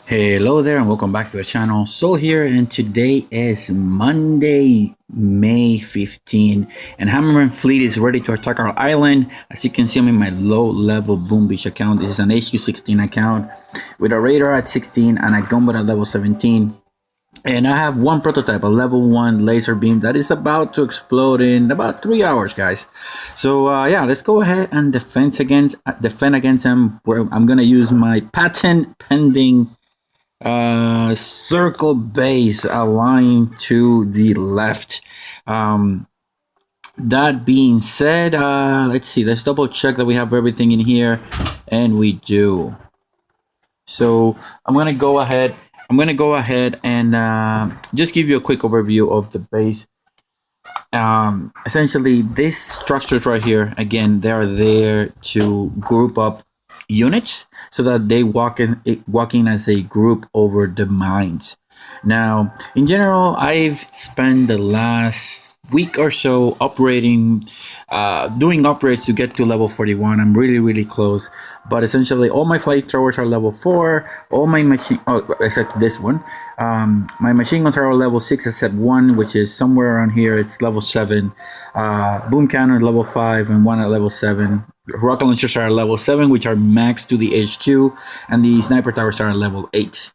Hello there and welcome back to the channel. So here and today is Monday, May 15 and Hammerman Fleet is ready to attack our island. As you can see, I'm in my low level Boom Beach account. This is an HQ16 account with a radar at 16 and a gunboat at level 17. And I have one prototype, a level 1 laser beam that is about to explode in about 3 hours, guys. So yeah, let's go ahead and defend against them. Where I'm gonna use my patent pending circle base aligned to the left. That being said, let's see, let's double check that we have everything in here, and we do. So I'm gonna go ahead and just give you a quick overview of the base. Essentially, these structures right here, again, they are there to group up units so that they walk in as a group over the mines. Now, in general, I've spent the last week or so operating, doing upgrades to get to level 41. I'm really close, but essentially all my flamethrowers are level 4, all my except this one. My machine guns are all level 6 except one, which is somewhere around here. It's level 7. Boom cannon level 5 and one at level 7. Rocket launchers are at level 7, which are max to the HQ, and the sniper towers are at level 8.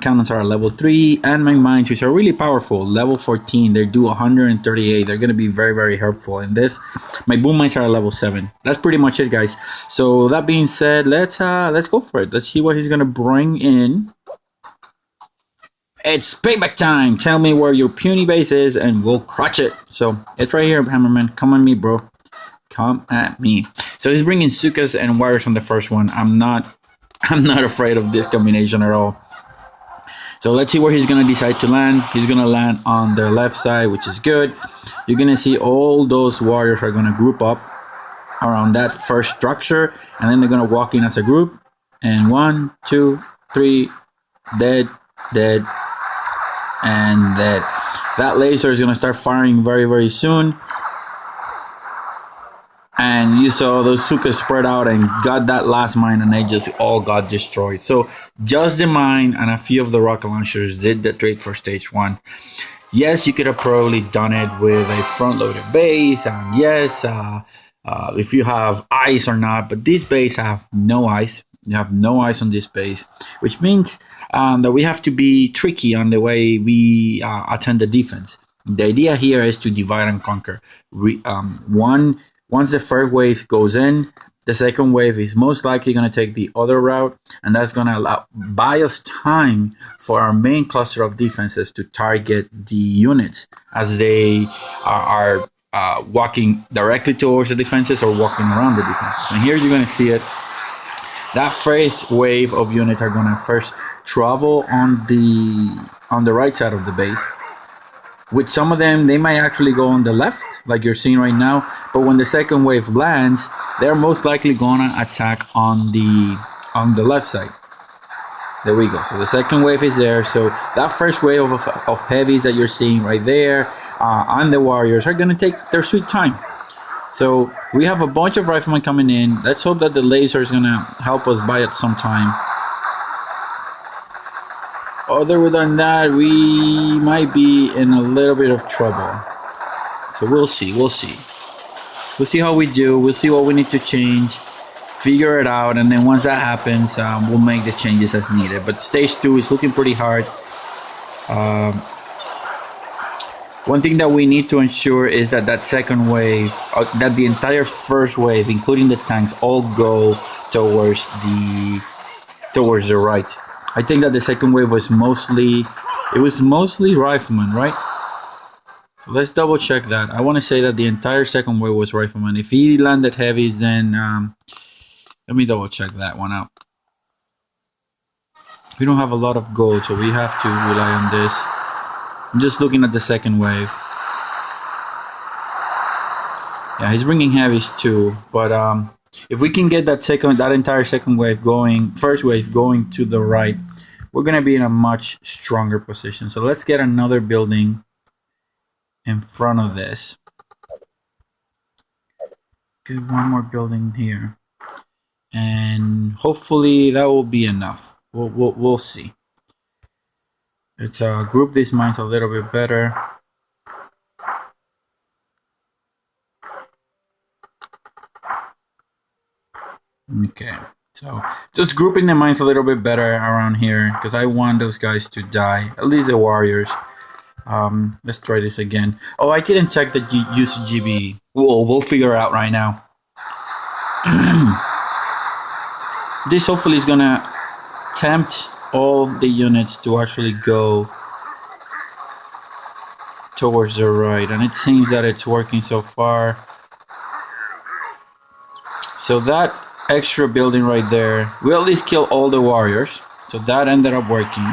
Cannons are at level 3, and my mines, which are really powerful, level 14. They do 138. They're going to be very helpful in this. My boom mines are at level 7. That's pretty much it, guys. So that being said, let's go for it. Let's see what he's going to bring in. It's payback time. Tell me where your puny base is, and we'll crush it. So it's right here, Hammerman. Come on me, bro. Come at me. So he's bringing Sukas and Wires on the first one. I'm not afraid of this combination at all. So let's see where he's gonna decide to land. He's gonna land on the left side, which is good. You're gonna see all those warriors are gonna group up around that first structure, and then they're gonna walk in as a group. And 1, 2, 3, dead, and dead. That laser is gonna start firing very soon. And you saw those Sukas spread out and got that last mine, and they just all got destroyed. So just the mine and a few of the rocket launchers did the trick for stage 1. Yes, you could have probably done it with a front-loaded base, and yes, if you have ice or not, but this base have no ice. You have no ice on this base, which means that we have to be tricky on the way we attend the defense. The idea here is to divide and conquer. Once the first wave goes in, the second wave is most likely going to take the other route, and that's going to buy us time for our main cluster of defenses to target the units as they are walking directly towards the defenses or walking around the defenses. And here you're going to see it. That first wave of units are going to first travel on the right side of the base. With some of them, they might actually go on the left, like you're seeing right now. But when the second wave lands, they're most likely gonna attack on the left side. There we go. So the second wave is there. So that first wave of heavies that you're seeing right there, and the warriors are gonna take their sweet time. So we have a bunch of riflemen coming in. Let's hope that the laser is gonna help us buy it some time. Other than that, we might be in a little bit of trouble. So we'll see. We'll see how we do. We'll see what we need to change, figure it out, and then once that happens, we'll make the changes as needed. But stage 2 is looking pretty hard. One thing that we need to ensure is that second wave, that the entire first wave, including the tanks, all go towards the right. I think that the second wave was mostly riflemen, right? So let's double check that. I want to say that the entire second wave was riflemen. If he landed heavies, then let me double check that one out. We don't have a lot of gold, so we have to rely on this. I'm just looking at the second wave. Yeah, he's bringing heavies too, but if we can get that entire second wave going, first wave going to the right, we're gonna be in a much stronger position. So let's get another building in front of this. Get one more building here, and hopefully that will be enough. We'll see. Let's group these mines a little bit better. Okay, so just grouping the mines a little bit better around here because I want those guys to die, at least the warriors. Let's try this again. Oh, I didn't check the UCGB. We'll figure it out right now. This hopefully is gonna tempt all the units to actually go towards the right, and it seems that it's working so far. So that extra building right there, we at least kill all the warriors, so that ended up working.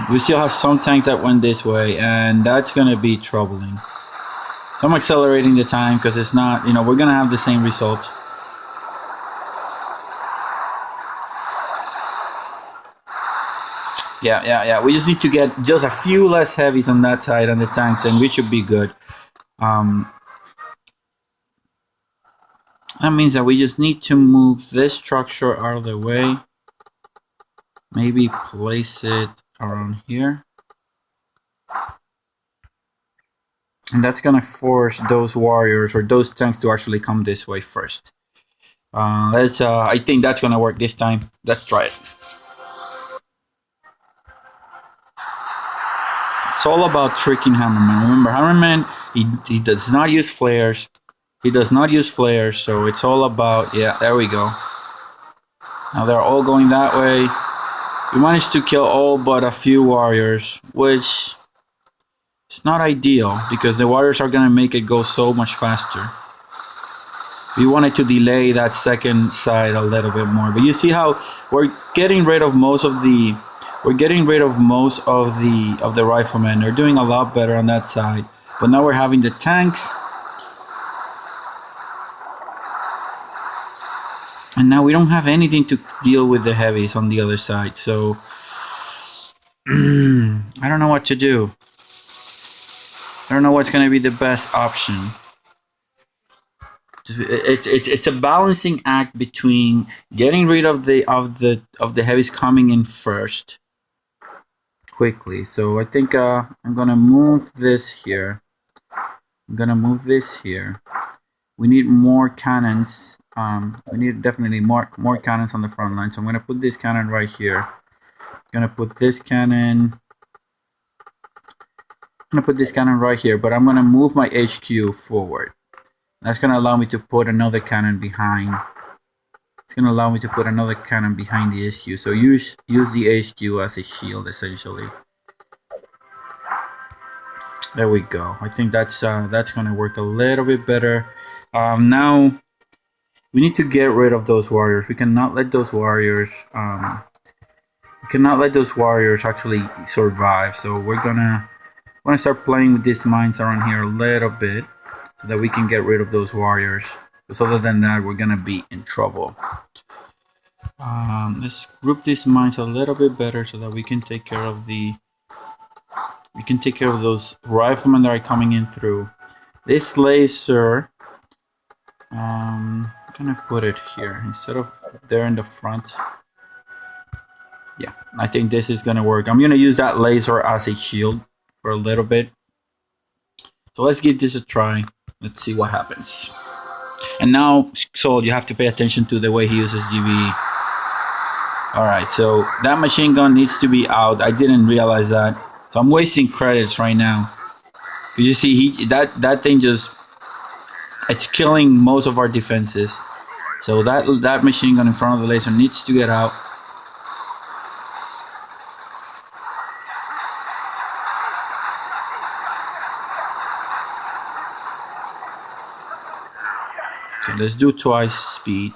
We still have some tanks that went this way, and that's gonna be troubling. So I'm accelerating the time because it's not, you know, we're gonna have the same result. Yeah. We just need to get just a few less heavies on that side on the tanks, and we should be good. That means that we just need to move this structure out of the way. Maybe place it around here. And that's gonna force those warriors or those tanks to actually come this way first. I think that's gonna work this time. Let's try it. It's all about tricking Hammerman. Remember, Hammerman, he does not use flares. He does not use flares, so it's all about, yeah, there we go. Now they're all going that way. We managed to kill all but a few warriors, which is not ideal because the warriors are gonna make it go so much faster. We wanted to delay that second side a little bit more, but you see how we're getting rid of most of the riflemen. They're doing a lot better on that side, but now we're having the tanks. And now we don't have anything to deal with the heavies on the other side, so I don't know what to do. I don't know what's going to be the best option. It's a balancing act between getting rid of the heavies coming in first quickly. So I think I'm gonna move this here. We need more cannons. We need definitely more cannons on the front line. So I'm gonna put this cannon right here. I'm gonna put this cannon right here, but I'm gonna move my HQ forward. That's gonna allow me to put another cannon behind. It's gonna allow me to put another cannon behind the HQ. So use the HQ as a shield, essentially. There we go. I think that's gonna work a little bit better. Now we need to get rid of those warriors. We cannot let those warriors. Actually survive. So we're gonna start playing with these mines around here a little bit, so that we can get rid of those warriors. Because other than that, we're gonna be in trouble. Let's group these mines a little bit better so that we can take care of those riflemen that are coming in through. This laser, I'm gonna put it here instead of there in the front. Yeah, I think this is gonna work. I'm gonna use that laser as a shield for a little bit. So let's give this a try. Let's see what happens. And now, Sol, you have to pay attention to the way he uses GBE. Alright, so that machine gun needs to be out. I didn't realize that. So I'm wasting credits right now. Because you see, that thing it's killing most of our defenses. So that machine gun in front of the laser needs to get out. Okay, let's do twice speed.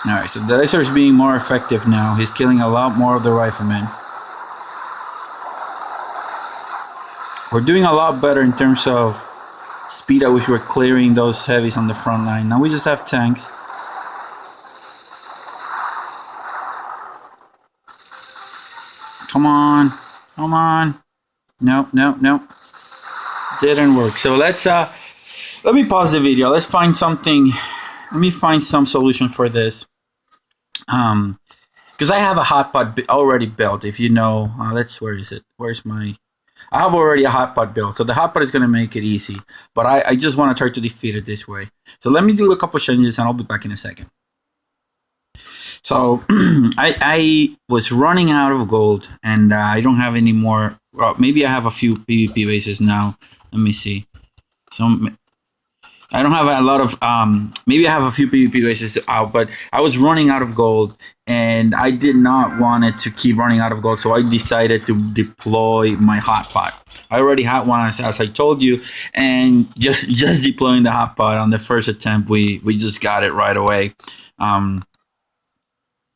Alright, so the laser is being more effective now. He's killing a lot more of the riflemen. We're doing a lot better in terms of speed at which we're clearing those heavies on the front line. Now we just have tanks. Come on. Come on. No. Didn't work. So let me pause the video. Let's find something let me find some solution for this. Because I have a hot pot already built. If you know, where is it? Where's my? I have already a hot pot built, so the hot pot is going to make it easy. But I just want to try to defeat it this way. So let me do a couple changes, and I'll be back in a second. So I was running out of gold, and I don't have any more. Well, maybe I have a few PvP bases now. Let me see. I don't have a lot of, maybe I have a few PvP bases out, but I was running out of gold and I did not want it to keep running out of gold. So I decided to deploy my hot pot. I already had one, as I told you, and just deploying the hot pot on the first attempt, we just got it right away.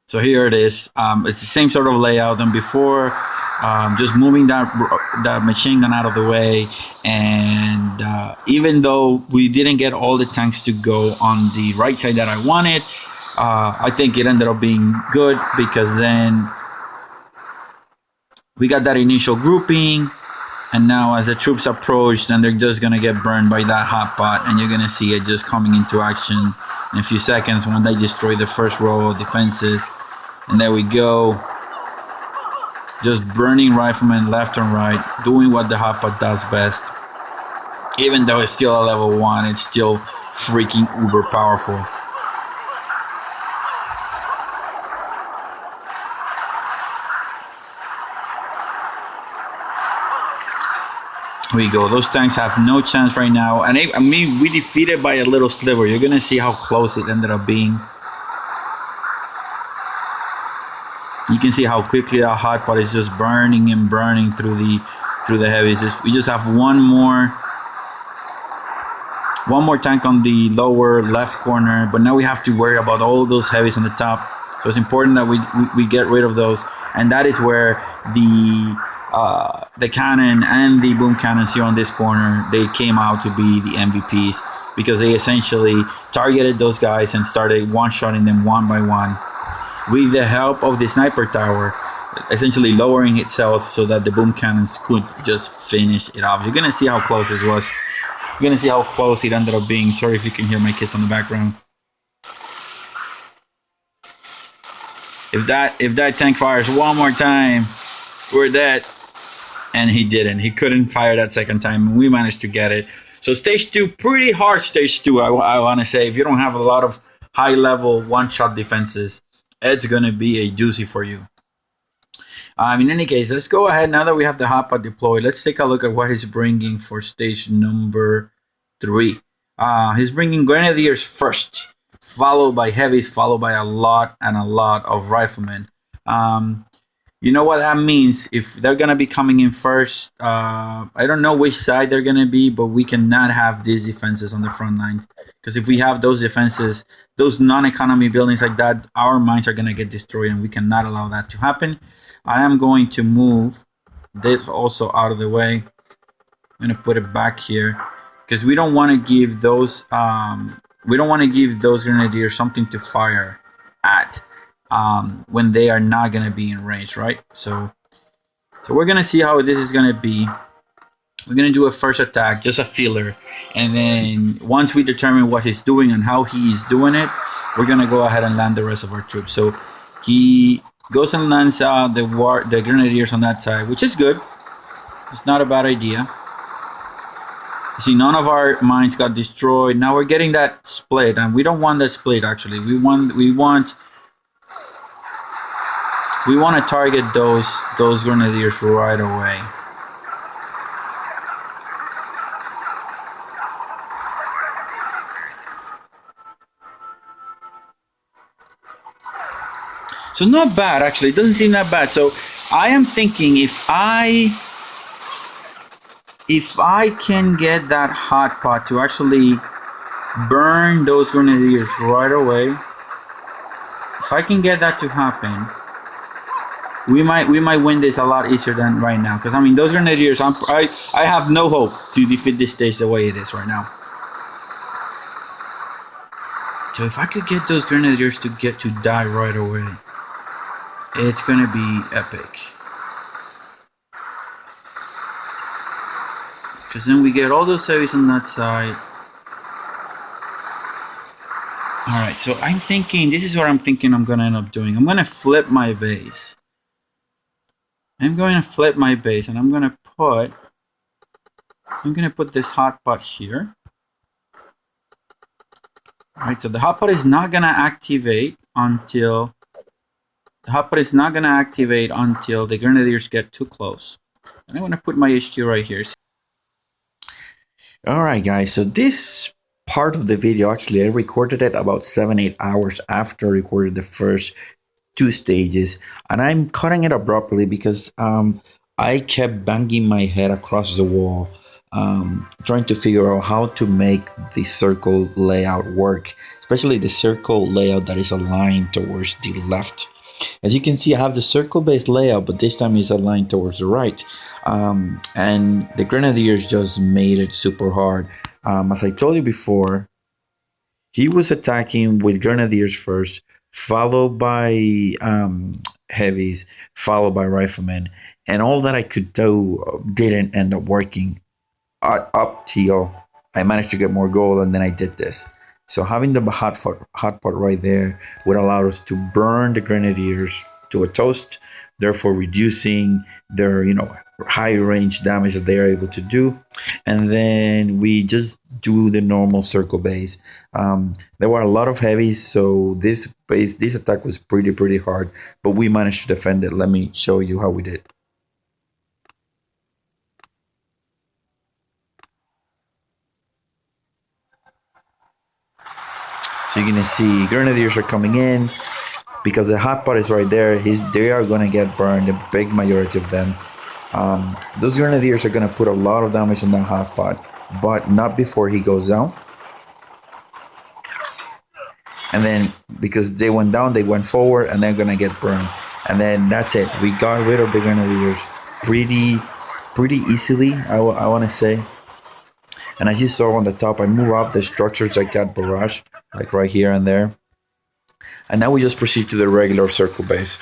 So here it is. It's the same sort of layout than before. Just moving that machine gun out of the way, and even though we didn't get all the tanks to go on the right side that I wanted, I think it ended up being good, because then we got that initial grouping, and now as the troops approach, then they're just gonna get burned by that hot pot, and you're gonna see it just coming into action in a few seconds when they destroy the first row of defenses. And there we go. Just burning riflemen left and right, doing what the hot pot does best. Even though it's still a level 1, it's still freaking uber powerful. Here we go. Those tanks have no chance right now. And I mean, we defeated by a little sliver. You're going to see how close it ended up being. You can see how quickly that hot pot is just burning and burning through the heavies. We just have one more tank on the lower left corner, but now we have to worry about all those heavies on the top. So it's important that we get rid of those, and that is where the cannon and the boom cannons here on this corner, they came out to be the MVPs, because they essentially targeted those guys and started one-shotting them one by one, with the help of the sniper tower essentially lowering itself so that the boom cannons could just finish it off. You're gonna see how close this was. You're gonna see how close it ended up being. Sorry if you can hear my kids on the background. If that tank fires one more time, we're dead. And he didn't. He couldn't fire that second time, and we managed to get it. So stage 2, pretty hard stage 2, I want to say. If you don't have a lot of high-level one-shot defenses, it's going to be a doozy for you. In any case, let's go ahead. Now that we have the hot pot deployed, let's take a look at what he's bringing for stage number 3. He's bringing grenadiers first, followed by heavies, followed by a lot of riflemen. You know what that means? If they're going to be coming in first, I don't know which side they're going to be, but we cannot have these defenses on the front lines. Because if we have those defenses, those non-economy buildings like that, our mines are going to get destroyed, and we cannot allow that to happen. I am going to move this also out of the way. I'm going to put it back here, because we don't want to give those grenadiers something to fire at when they are not going to be in range, right? So we're going to see how this is going to be. We're going to do a first attack, just a feeler, and then once we determine what he's doing and how he is doing it, we're going to go ahead and land the rest of our troops. So he goes and lands the grenadiers on that side, which is good. It's not a bad idea. See, none of our mines got destroyed. Now we're getting that split, and we don't want that split, actually. We want to target those grenadiers right away. So not bad, actually. It doesn't seem that bad. So I am thinking if I can get that hot pot to actually burn those grenadiers right away, if I can get that to happen, we might win this a lot easier than right now. Because I mean, those grenadiers, I have no hope to defeat this stage the way it is right now. So if I could get those grenadiers to die right away, it's gonna be epic. Because then we get all those heavies on that side. All right, so I'm thinking, this is what I'm thinking I'm going to end up doing. I'm going to flip my base. I'm going to flip my base, and I'm going to put this hot pot here. All right, so the hot pot is not going to activate until the grenadiers get too close. And I'm going to put my HQ right here. All right, guys, so this part of the video, actually, I recorded it about 7-8 hours after I recorded the first 2 stages, and I'm cutting it abruptly because I kept banging my head across the wall, trying to figure out how to make the circle layout work, especially the circle layout that is aligned towards the left. As you can see, I have the circle-based layout, but this time it's aligned towards the right. And the Grenadiers just made it super hard. As I told you before, he was attacking with Grenadiers first, followed by heavies, followed by riflemen. And all that I could do didn't end up working up till I managed to get more gold, and then I did this. So having the hot pot right there would allow us to burn the Grenadiers to a toast, therefore reducing their high range damage that they are able to do. And then we just do the normal circle base. There were a lot of heavies, so this attack was pretty hard, but we managed to defend it. Let me show you how we did. So you're gonna see Grenadiers are coming in because the hot pot is right there. They are gonna get burned, the big majority of them. Those Grenadiers are gonna put a lot of damage on that hot pot, but not before he goes down. And then because they went down, they went forward, and they're gonna get burned. And then that's it. We got rid of the Grenadiers pretty easily, I want to say. And as you saw on the top, I move up the structures that got barrage, like right here and there. And now we just proceed to the regular circle base.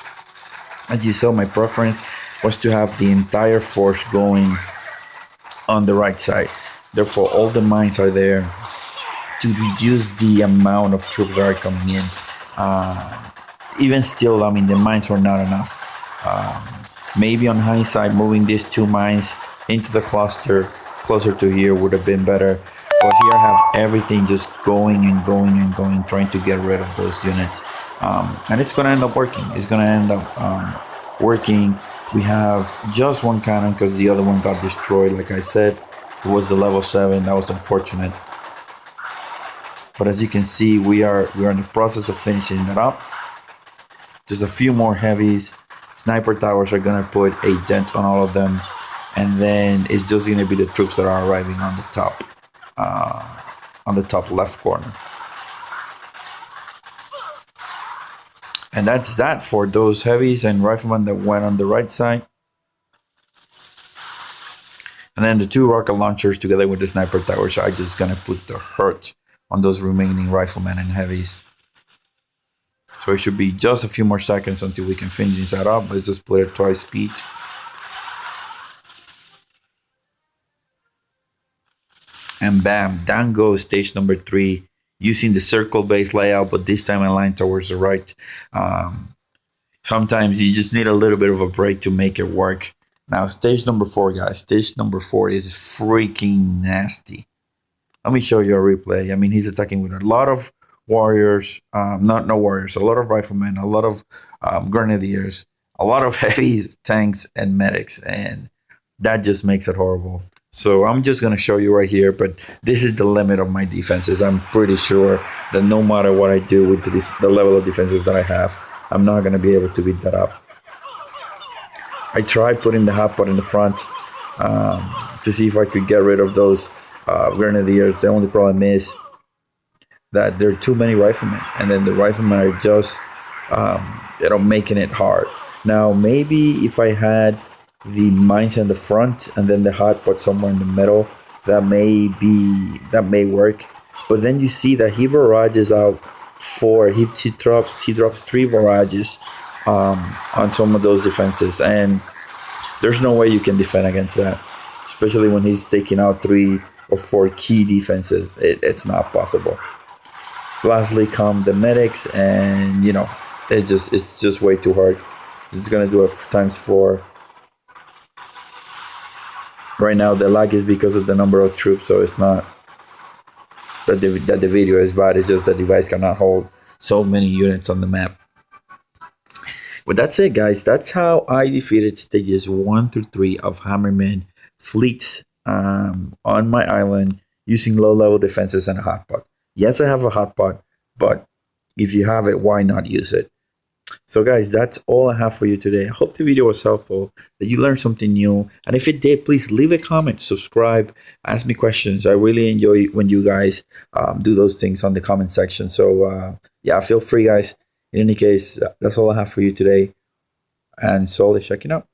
As you saw, my preference was to have the entire force going on the right side. Therefore, all the mines are there to reduce the amount of troops that are coming in. Even still, I mean, the mines were not enough. Maybe on hindsight, moving these 2 mines into the cluster closer to here would have been better. But here I have everything just going and going and going, trying to get rid of those units. And it's going to end up working. It's going to end up working. We have just 1 cannon because the other one got destroyed. Like I said, it was the level 7. That was unfortunate. But as you can see, we are in the process of finishing that up. Just a few more heavies. Sniper towers are going to put a dent on all of them. And then it's just going to be the troops that are arriving on the top left corner. And that's that for those heavies and riflemen that went on the right side. And then the 2 rocket launchers together with the sniper towers are just going to put the hurt on those remaining riflemen and heavies. So it should be just a few more seconds until we can finish that up. Let's just put it twice speed. And bam, down goes stage number 3, using the circle-based layout, but this time aligned towards the right. Sometimes you just need a little bit of a break to make it work. Now, stage number 4, guys. Stage number 4 is freaking nasty. Let me show you a replay. I mean, he's attacking with a lot of warriors, not warriors, a lot of riflemen, a lot of grenadiers, a lot of heavies, tanks, and medics, and that just makes it horrible. So I'm just going to show you right here, but this is the limit of my defenses. I'm pretty sure that no matter what I do with the level of defenses that I have, I'm not going to be able to beat that up. I tried putting the hot pot in the front to see if I could get rid of those grenadiers. The only problem is that there are too many riflemen, and then the riflemen are just making it hard. Now, maybe if I had the mines in the front and then the hot pot somewhere in the middle, that may work. But then you see that he barrages out 4. He drops 3 barrages on some of those defenses, and there's no way you can defend against that, especially when he's taking out 3 or 4 key defenses. It's not possible. Lastly come the medics, and it's just way too hard. It's gonna do it times 4. Right now the lag is because of the number of troops, so it's not that the video is bad. It's just the device cannot hold so many units on the map. But that's it, guys. That's how I defeated stages 1 through 3 of Hammerman Fleets on my island using low-level defenses and a hotpot. Yes, I have a hotpot, but if you have it, why not use it? So, guys, that's all I have for you today. I hope the video was helpful, that you learned something new. And if it did, please leave a comment, subscribe, ask me questions. I really enjoy when you guys do those things on the comment section. So, yeah, feel free, guys. In any case, that's all I have for you today. And so let's check it out.